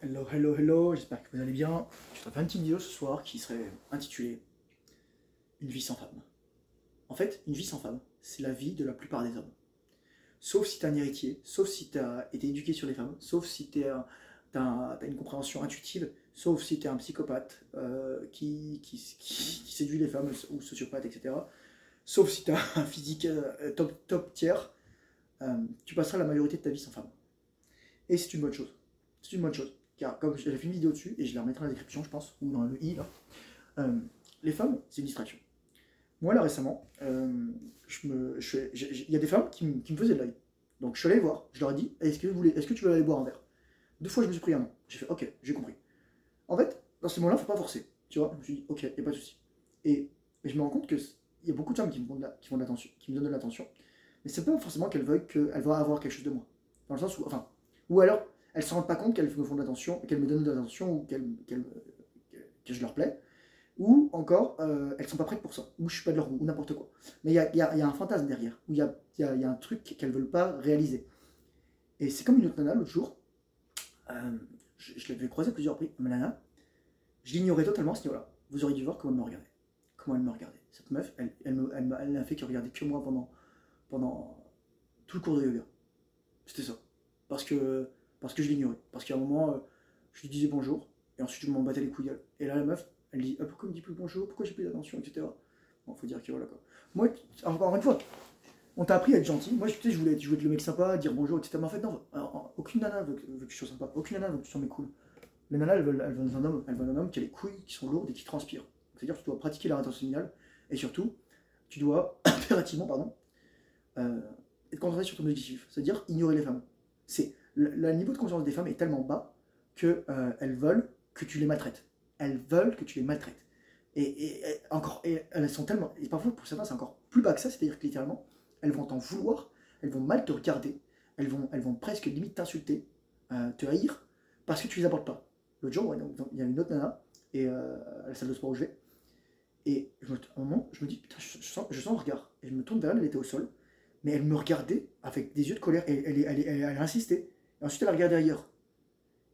Hello, hello, hello, j'espère que vous allez bien. Je vais faire une petite vidéo ce soir qui serait intitulée Une vie sans femme. En fait, une vie sans femme, c'est la vie de la plupart des hommes. Sauf si t'es un héritier, sauf si t'as été éduqué sur les femmes, sauf si t'as une compréhension intuitive, sauf si t'es un psychopathe qui séduit les femmes ou sociopathe, etc. Sauf si t'as un physique top tiers, tu passeras la majorité de ta vie sans femme. Et c'est une bonne chose. C'est une bonne chose. Car comme j'avais fait une vidéo dessus, et je la remettrai dans la description, je pense, ou dans le i, là, les femmes, c'est une distraction. Moi, là, récemment, il y a des femmes qui me faisaient de l'œil. Donc, je suis allé les voir, je leur ai dit, est-ce que tu veux aller boire un verre? 2 fois, je me suis pris un non. J'ai fait, ok, j'ai compris. En fait, dans ce moment-là, il ne faut pas forcer. Tu vois, je me suis dit, ok, il n'y a pas de souci. Et je me rends compte qu'il y a beaucoup de femmes qui me font de l'attention, qui me donnent de l'attention, mais c'est pas forcément qu'elles veuillent qu'elles vont avoir quelque chose de moi. Dans le sens où, enfin, ou alors, elles ne se rendent pas compte qu'elles me font de l'attention, qu'elles me donnent de l'attention, ou que je leur plais, ou encore, elles ne sont pas prêtes pour ça, ou je suis pas de leur goût, ou n'importe quoi. Mais il y a un fantasme derrière, où il y a un truc qu'elles ne veulent pas réaliser. Et c'est comme une autre nana l'autre jour, je l'avais croisée plusieurs reprises, ma nana, je l'ignorais totalement à ce niveau-là. Vous auriez dû voir comment elle me regardait. Comment elle me regardait. Cette meuf, elle n'a fait que regarder que moi pendant tout le cours de yoga. C'était ça. Parce que je l'ignorais. Parce qu'à un moment, je lui disais bonjour, et ensuite je m'en battais les couilles. Et là, la meuf, elle dit pourquoi elle me dit plus bonjour, pourquoi j'ai plus d'attention, etc. Bon, faut dire que voilà quoi. Moi, encore une fois, on t'a appris à être gentil. Moi, tu sais, je voulais être le mec sympa, dire bonjour, etc. Mais en fait, non, aucune nana veut que je sois sympa. Aucune nana veut que tu sois mec cool. Les nanas, elles veulent un homme qui a les couilles qui sont lourdes et qui transpire. C'est-à-dire que tu dois pratiquer la rétention séminale, et surtout, tu dois impérativement, être concentré sur ton objectif. C'est-à-dire ignorer les femmes. Le niveau de conscience des femmes est tellement bas qu'elles veulent que tu les maltraites. Elles veulent que tu les maltraites. Et elles sont tellement. Et parfois, pour certains, c'est encore plus bas que ça, c'est-à-dire que littéralement, elles vont t'en vouloir, elles vont mal te regarder, elles vont presque limite t'insulter, te haïr, parce que tu les abordes pas. L'autre jour, il y a une autre nana, et à la salle de sport où je vais, et à un moment, je me dis, putain, je sens le regard. Et je me tourne vers elle, elle était au sol, mais elle me regardait avec des yeux de colère, et elle insistait. Et ensuite, elle a regardé ailleurs.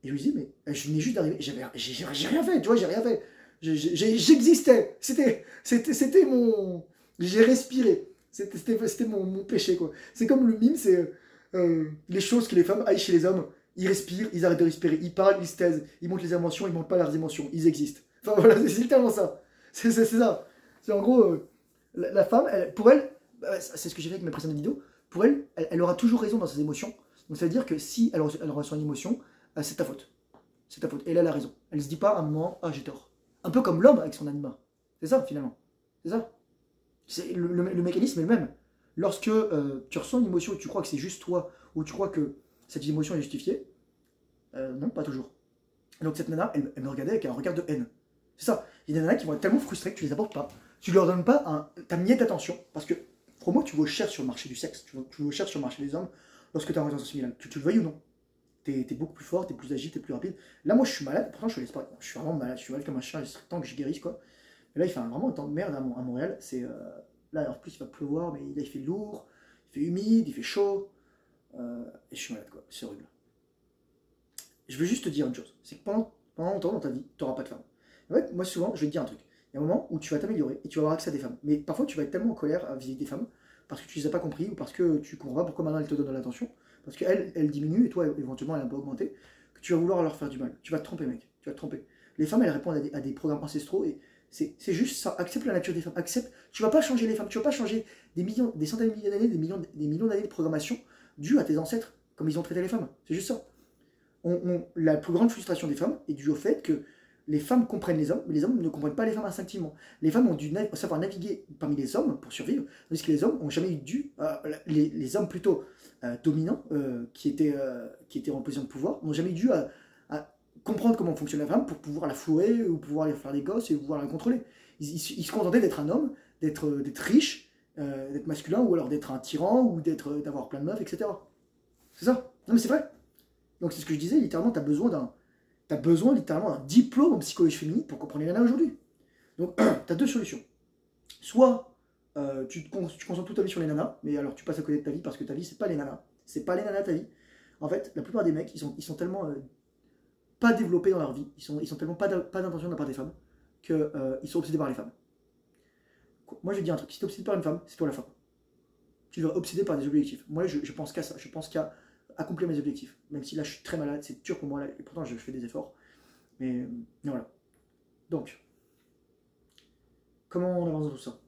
Et je me dis, mais je venais juste d'arriver, j'ai rien fait, tu vois, j'ai rien fait. J'existais, c'était mon. J'ai respiré, c'était mon péché, quoi. C'est comme le mime, c'est les choses que les femmes haïssent chez les hommes. Ils respirent, ils arrêtent de respirer, ils parlent, ils se taisent, ils montrent les émotions, ils montrent pas leurs émotions, ils existent. Enfin voilà, c'est littéralement ça. C'est ça. C'est en gros, la femme, pour elle, c'est ce que j'ai fait avec mes précédentes vidéos, pour elle, elle aura toujours raison dans ses émotions. Donc ça veut dire que si elle ressent une émotion, c'est ta faute. C'est ta faute. Et elle a raison. Elle se dit pas à un moment, ah j'ai tort. Un peu comme l'homme avec son animal. C'est ça finalement. C'est ça. Le mécanisme est le même. Lorsque tu ressens une émotion et tu crois que c'est juste toi, ou tu crois que cette émotion est justifiée, non, pas toujours. Donc cette nana, elle me regardait avec un regard de haine. C'est ça. Il y a des nanas qui vont être tellement frustrées que tu les apportes pas. Tu leur donnes pas ta miette d'attention. Parce que, crois-moi, tu vas cher sur le marché du sexe. Tu vas cher sur le marché des hommes lorsque tu as une relation similaire. Que tu le veuilles ou non. T'es beaucoup plus fort, t'es plus agile, t'es plus rapide. Là, moi, je suis malade. Pourtant, je laisse pas. Je suis vraiment malade. Je suis malade comme un chat. Il serait temps que je guérisse, quoi. Mais là, il fait vraiment un temps de merde à Montréal. Là, en plus, il va pleuvoir, mais là, il fait lourd, il fait humide, il fait chaud. Et je suis malade, quoi. C'est horrible. Je veux juste te dire une chose. C'est que pendant longtemps dans ta vie, tu n'auras pas de femme. En fait, moi, souvent, je vais te dire un truc. Il y a un moment où tu vas t'améliorer et tu vas avoir accès à des femmes. Mais parfois, tu vas être tellement en colère à visiter des femmes parce que tu les as pas compris ou parce que tu comprends pas pourquoi maintenant elles te donnent de l'attention. Parce qu'elles, elles diminuent et toi, éventuellement, elle a un peu augmenté. Que tu vas vouloir leur faire du mal. Tu vas te tromper, mec. Tu vas te tromper. Les femmes, elles répondent à des programmes ancestraux et c'est juste ça. Accepte la nature des femmes. Accepte. Tu vas pas changer les femmes. Tu vas pas changer des centaines de milliers d'années, des millions d'années de programmation dues à tes ancêtres, comme ils ont traité les femmes. C'est juste ça. La plus grande frustration des femmes est due au fait que les femmes comprennent les hommes, mais les hommes ne comprennent pas les femmes instinctivement. Les femmes ont dû savoir naviguer parmi les hommes pour survivre, tandis que les hommes ont jamais eu dû, les hommes plutôt dominants, qui étaient en position de pouvoir, n'ont jamais dû à comprendre comment fonctionne la femme pour pouvoir la fourrer, ou pouvoir lui faire des gosses et pouvoir la contrôler. Ils se contentaient d'être un homme, d'être riche, d'être masculin, ou alors d'être un tyran, ou d'avoir plein de meufs, etc. C'est ça. Non mais c'est vrai. Donc c'est ce que je disais, littéralement, tu as besoin littéralement d'un diplôme en psychologie féminine pour comprendre les nanas aujourd'hui. Donc tu as 2 solutions. Soit tu concentres toute ta vie sur les nanas, mais alors tu passes à côté de ta vie parce que ta vie, c'est pas les nanas. C'est pas les nanas ta vie. En fait, la plupart des mecs, ils sont tellement pas développés dans leur vie, ils sont tellement pas d'intention de la part des femmes, qu'ils sont obsédés par les femmes. Moi je vais te dire un truc, si tu es obsédé par une femme, c'est toi la femme. Tu dois obsédé par des objectifs. Moi je pense qu'à ça, je pense qu'à accomplir mes objectifs. Même si là je suis très malade, c'est dur pour moi, là, et pourtant je fais des efforts. Mais voilà. Donc, comment on avance dans tout ça?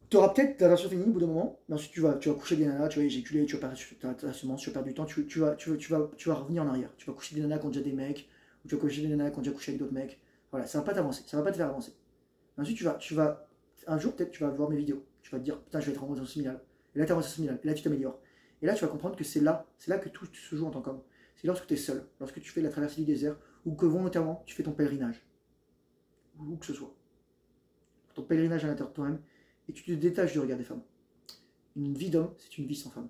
Tu auras peut-être ta version féminine au bout d'un moment, mais ensuite tu vas coucher des nanas, tu vas éjaculer, tu vas perdre ta semence, tu vas perdre du temps, tu vas revenir en arrière. Tu vas coucher des nanas qui ont déjà des mecs, ou tu vas coucher des nanas qui ont déjà couché avec d'autres mecs. Voilà, ça va pas t'avancer, ça va pas te faire avancer. Ensuite un jour peut-être tu vas voir mes vidéos, tu vas te dire putain je vais être en relation séminale. Et là tu es en relation séminale, et là tu t'améliores. Et là tu vas comprendre que c'est là que tout se joue en tant qu'homme. C'est lorsque tu es seul, lorsque tu fais la traversée du désert, ou que volontairement tu fais ton pèlerinage. Où que ce soit. Ton pèlerinage à l'intérieur de toi-même, et tu te détaches du regard des femmes. Une vie d'homme, c'est une vie sans femme.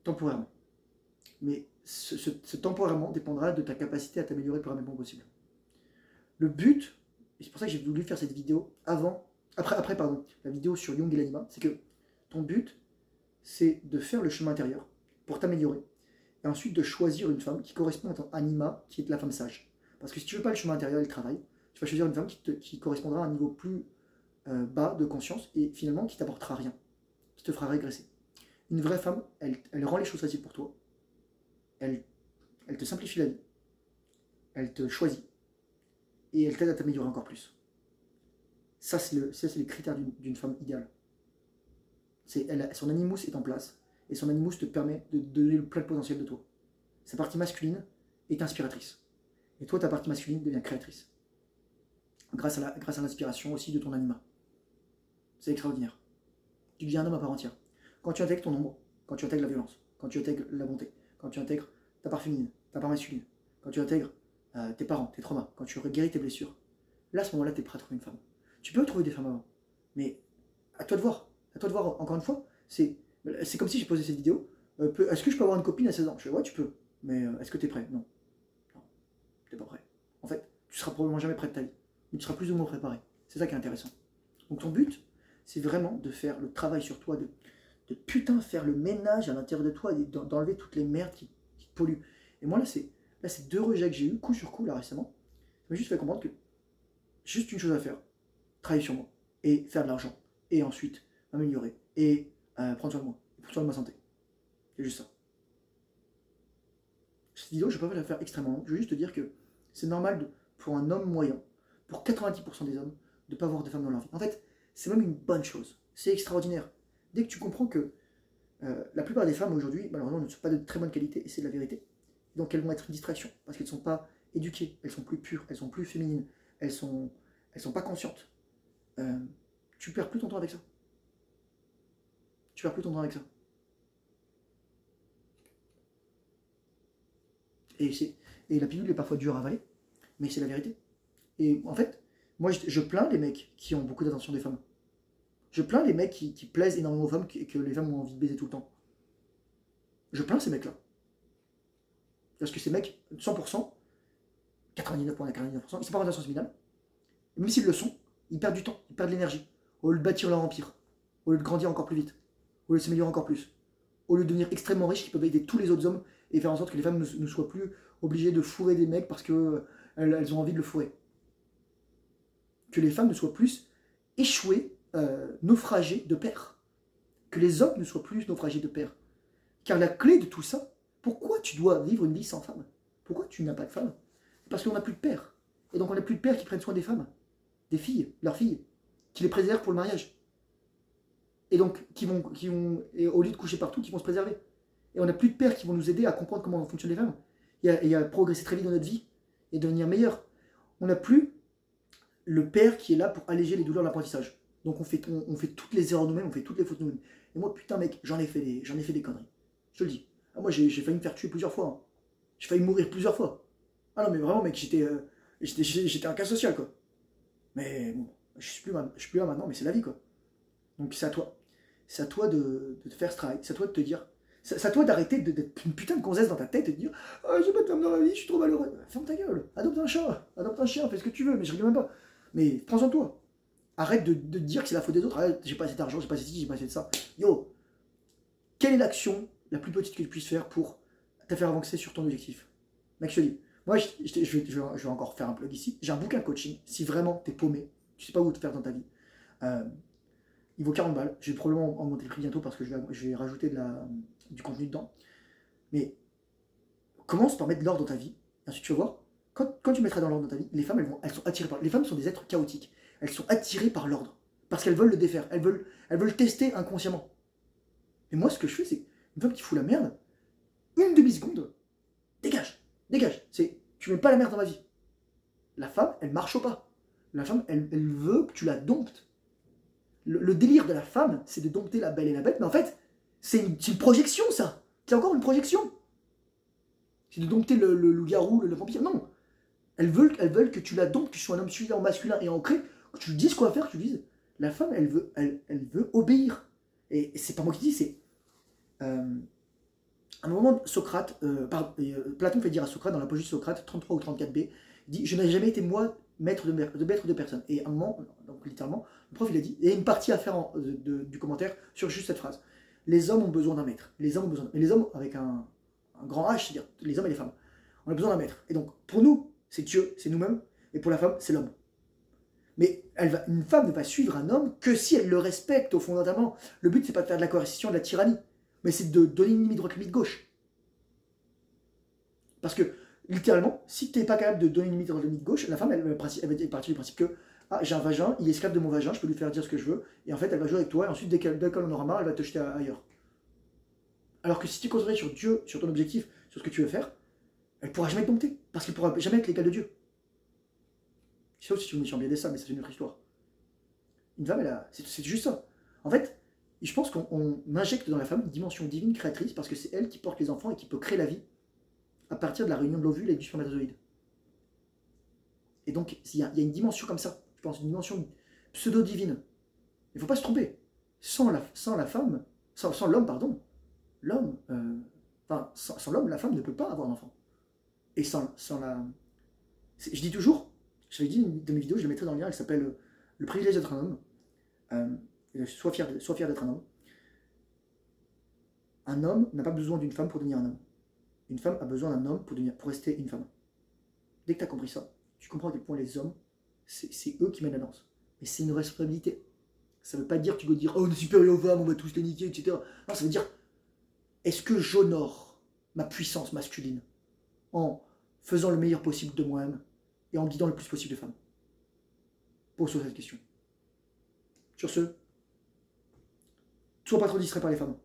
Temporairement. Mais ce temporairement dépendra de ta capacité à t'améliorer le plus rapidement possible. Le but, et c'est pour ça que j'ai voulu faire cette vidéo après la vidéo sur Jung et l'anima, c'est que ton but, c'est de faire le chemin intérieur pour t'améliorer, et ensuite de choisir une femme qui correspond à ton anima, qui est la femme sage. Parce que si tu veux pas le chemin intérieur et le travail, tu vas choisir une femme qui correspondra à un niveau plus bas de conscience et finalement qui t'apportera rien, qui te fera régresser. Une vraie femme, elle rend les choses faciles pour toi, elle te simplifie la vie, elle te choisit et elle t'aide à t'améliorer encore plus. Ça, c'est les critères d'une femme idéale. Son animus est en place et son animus te permet de donner le plein potentiel de toi. Sa partie masculine est inspiratrice et toi, ta partie masculine devient créatrice. Grâce à l'inspiration aussi de ton anima. C'est extraordinaire. Tu deviens un homme à part entière. Quand tu intègres ton ombre, quand tu intègres la violence, quand tu intègres la bonté, quand tu intègres ta part féminine, ta part masculine, quand tu intègres tes parents, tes traumas, quand tu guéris tes blessures, là, à ce moment-là, tu es prêt à trouver une femme. Tu peux trouver des femmes avant, mais à toi de voir. À toi de voir, encore une fois, c'est comme si j'ai posé cette vidéo. Est-ce que je peux avoir une copine à 16 ans? Je fais, ouais, tu peux. Mais est-ce que tu es prêt? Non. Non, tu n'es pas prêt. En fait, tu seras probablement jamais prêt de ta vie. Mais tu seras plus ou moins préparé. C'est ça qui est intéressant. Donc ton but, c'est vraiment de faire le travail sur toi, de putain faire le ménage à l'intérieur de toi, d'enlever toutes les merdes qui te polluent. Et moi, là, c'est 2 rejets que j'ai eu, coup sur coup, là, récemment. Ça m'a juste fait comprendre que juste une chose à faire, travailler sur moi, et faire de l'argent, et ensuite m'améliorer, et prendre soin de moi, et prendre soin de ma santé. C'est juste ça. Cette vidéo, je ne vais pas la faire extrêmement longue, je veux juste te dire que c'est normal pour un homme moyen, pour 90% des hommes, de ne pas avoir de femmes dans leur vie. En fait, c'est même une bonne chose. C'est extraordinaire. Dès que tu comprends que la plupart des femmes aujourd'hui, malheureusement, ne sont pas de très bonne qualité, et c'est la vérité. Donc elles vont être une distraction, parce qu'elles ne sont pas éduquées, elles sont plus pures, elles sont plus féminines, elles sont pas conscientes. Tu perds plus ton temps avec ça. Tu perds plus ton temps avec ça. Et la pilule est parfois dure à avaler, mais c'est la vérité. Et en fait, moi je plains les mecs qui ont beaucoup d'attention des femmes. Je plains les mecs qui plaisent énormément aux femmes et que les femmes ont envie de baiser tout le temps. Je plains ces mecs-là. Parce que ces mecs, 100%, 99,99%, ils sont pas en relation séminale. Même s'ils le sont, ils perdent du temps, ils perdent de l'énergie. Au lieu de bâtir leur empire, au lieu de grandir encore plus vite, au lieu de s'améliorer encore plus, au lieu de devenir extrêmement riches, qui peuvent aider tous les autres hommes et faire en sorte que les femmes ne soient plus obligées de fourrer des mecs parce qu'elles ont envie de le fourrer. Que les femmes ne soient plus échouées, naufragées de père. Que les hommes ne soient plus naufragés de père. Car la clé de tout ça, pourquoi tu dois vivre une vie sans femme? Pourquoi tu n'as pas de femme? Parce qu'on n'a plus de père. Et donc on n'a plus de pères qui prennent soin des femmes, des filles, leurs filles, qui les préservent pour le mariage. Et donc, et au lieu de coucher partout, qui vont se préserver. Et on n'a plus de pères qui vont nous aider à comprendre comment fonctionnent les femmes. Et à progresser très vite dans notre vie et devenir meilleur. On n'a plus le père qui est là pour alléger les douleurs de l'apprentissage. Donc on fait toutes les erreurs nous-mêmes, on fait toutes les fautes nous-mêmes. Et moi, putain mec, j'en ai fait des conneries. Je te le dis. Ah, moi, j'ai failli me faire tuer plusieurs fois. Hein. J'ai failli mourir plusieurs fois. Ah non, mais vraiment, mec, j'étais un cas social, quoi. Mais bon, je suis plus là maintenant, mais c'est la vie, quoi. Donc c'est à toi. C'est à toi de te faire ce travail. C'est à toi de te dire. C'est à toi d'arrêter d'être une putain de gonzesse dans ta tête et de dire oh, j'ai pas de femme dans la vie, je suis trop malheureux. Ferme ta gueule. Adopte un chat. Adopte un chien, fais ce que tu veux, mais je rigole même pas. Mais prends soin de toi. Arrête de dire que c'est la faute des autres. Arrête, j'ai pas assez d'argent, j'ai pas assez de ci, j'ai pas assez de ça. Yo, quelle est l'action la plus petite que tu puisses faire pour te faire avancer sur ton objectif. Mec, je te dis, moi, je vais encore faire un plug ici. J'ai un bouquin de coaching. Si vraiment t'es paumé, tu sais pas où te faire dans ta vie, il vaut 40 balles. Je vais probablement augmenter le prix bientôt parce que je vais rajouter du contenu dedans. Mais commence par mettre de l'ordre dans ta vie. Et ensuite, tu vas voir, quand tu mettras dans l'ordre dans ta vie, les femmes, elles sont attirées par... Les femmes sont des êtres chaotiques. Elles sont attirées par l'ordre. Parce qu'elles veulent le défaire. Elles veulent tester inconsciemment. Et moi, ce que je fais, c'est, une femme qui fout la merde, une demi-seconde, dégage. Tu mets pas la merde dans ma vie. La femme, elle marche au pas. La femme, elle veut que tu la domptes. Le délire de la femme, c'est de dompter la belle et la bête, mais en fait, c'est une projection, ça. C'est encore une projection. C'est de dompter le loup-garou, le vampire. Non. Elles veulent que tu la domptes, que tu sois un homme suffisamment masculin et ancré, que tu lui dises quoi faire, que tu lui dises. La femme, elle veut obéir. Et c'est pas moi qui dis, c'est... à un moment, Socrate, Platon fait dire à Socrate, dans l'Apologie de Socrate, 33 ou 34b, il dit « Je n'ai jamais été, moi, maître de personne ». Et à un moment, donc littéralement, le prof, il a dit, il y a une partie à faire du commentaire sur juste cette phrase. Les hommes ont besoin d'un maître. Les hommes ont besoin mais les hommes avec un grand H, c'est-à-dire les hommes et les femmes. On a besoin d'un maître. Et donc, pour nous, c'est Dieu, c'est nous-mêmes, et pour la femme, c'est l'homme. Mais une femme ne va suivre un homme que si elle le respecte, au fondamentalement. Le but, c'est pas de faire de la coercition, de la tyrannie, mais c'est de donner une limite droite, limite gauche. Parce que, littéralement, si tu n'es pas capable de donner une limite droite, limite gauche, la femme, elle va partir du principe que ah, j'ai un vagin, il est esclave de mon vagin, je peux lui faire dire ce que je veux, et en fait, elle va jouer avec toi, et ensuite, dès qu'elle en aura marre, elle va te jeter ailleurs. Alors que si tu es concentré sur Dieu, sur ton objectif, sur ce que tu veux faire, elle ne pourra jamais te dompter, parce qu'elle ne pourra jamais être l'égal de Dieu. Sauf si tu me bien ça, mais c'est une autre histoire. Une femme, c'est juste ça. En fait, je pense qu'on injecte dans la femme une dimension divine créatrice, parce que c'est elle qui porte les enfants et qui peut créer la vie à partir de la réunion de l'ovule et du spermatozoïde. Et donc, il y a une dimension comme ça, je pense, une dimension pseudo-divine. Il ne faut pas se tromper. Sans l'homme, pardon, sans l'homme, la femme ne peut pas avoir d'enfant. Et sans la... Je dis toujours, j'avais dit une de mes vidéos, je la mettrai dans le lien, elle s'appelle Le privilège d'être un homme. Sois fier d'être un homme. Un homme n'a pas besoin d'une femme pour devenir un homme. Une femme a besoin d'un homme pour rester une femme. Dès que tu as compris ça, tu comprends à quel point les hommes, c'est eux qui mènent la danse. Mais c'est une responsabilité. Ça ne veut pas dire que tu dois dire « Oh, on est supérieur aux femmes, on va tous les niquer, etc. » Non, ça veut dire « Est-ce que j'honore ma puissance masculine en faisant le meilleur possible de moi-même et en guidant le plus possible de femmes ?» Pose-toi cette question. Sur ce, sois pas trop distrait par les femmes.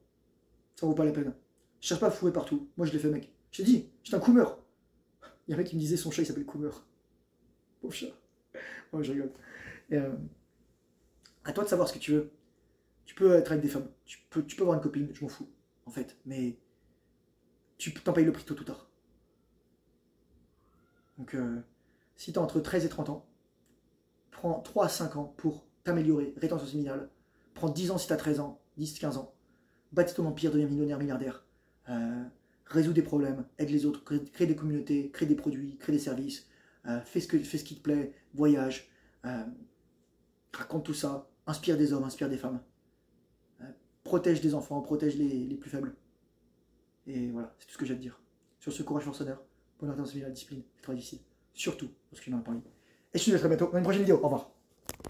Ça vaut pas la peine. Je cherche pas à fourrer partout. Moi, je l'ai fait, mec. Je t'ai dit, j'étais un coomer. Il y a un mec qui me disait son chat, il s'appelle Coomer. Pauvre chat. Oh, je rigole. Et, à toi de savoir ce que tu veux. Tu peux être avec des femmes. Tu peux avoir une copine, je m'en fous, en fait. Mais tu t'en payes le prix tôt ou tard. Donc, si tu as entre 13 et 30 ans, prends 3 à 5 ans pour t'améliorer, rétention séminale. Prends 10 ans si tu as 13 ans, 10, 15 ans. Bâtis ton empire, deviens millionnaire, milliardaire. Résous des problèmes, aide les autres, crée des communautés, crée des produits, crée des services, fais ce qui te plaît, voyage, raconte tout ça, inspire des hommes, inspire des femmes, protège des enfants, protège les plus faibles. Et voilà, c'est tout ce que j'ai à te dire. Sur ce, courage forceneur, bonne attention à la discipline, c'est très difficile, surtout parce que j'en ai parlé. Et je te dis à très bientôt dans une prochaine vidéo, au revoir.